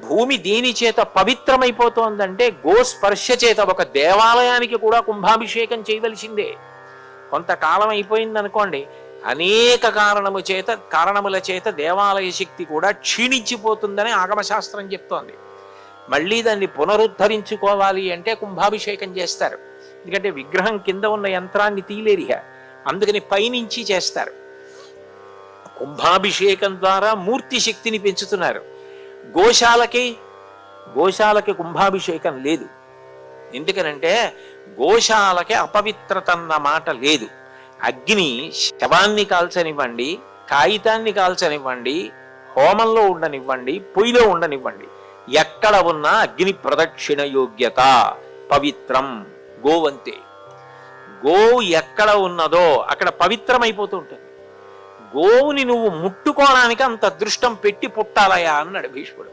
భూమి దేని చేత పవిత్రమైపోతోందంటే గోస్పర్శ చేత. ఒక దేవాలయానికి కూడా కుంభాభిషేకం చేయవలసిందే. కొంతకాలం అయిపోయింది అనుకోండి, అనేక కారణముల చేత దేవాలయ శక్తి కూడా క్షీణించిపోతుందని ఆగమశాస్త్రం చెప్తోంది. మళ్ళీ దాన్ని పునరుద్ధరించుకోవాలి అంటే కుంభాభిషేకం చేస్తారు. ఎందుకంటే విగ్రహం కింద ఉన్న యంత్రాన్ని తీలేరిగా, అందుకని పైనుంచి చేస్తారు. కుంభాభిషేకం ద్వారా మూర్తి శక్తిని పెంచుతున్నారు. గోశాలకి కుంభాభిషేకం లేదు. ఎందుకనంటే గోశాలకి అపవిత్రత అన్న మాట లేదు. అగ్ని శవాన్ని కాల్చనివ్వండి, కాగితాన్ని కాల్చనివ్వండి, హోమంలో ఉండనివ్వండి, పొయ్యిలో ఉండనివ్వండి, ఎక్కడ ఉన్నా అగ్ని ప్రదక్షిణ యోగ్యత పవిత్రం. గోవంతే. గోవు ఎక్కడ ఉన్నదో అక్కడ పవిత్రమైపోతూ ఉంటుంది. గోవుని నువ్వు ముట్టుకోవడానికి అంత అదృష్టం పెట్టి పుట్టాలయా అన్నాడు భీష్ముడు.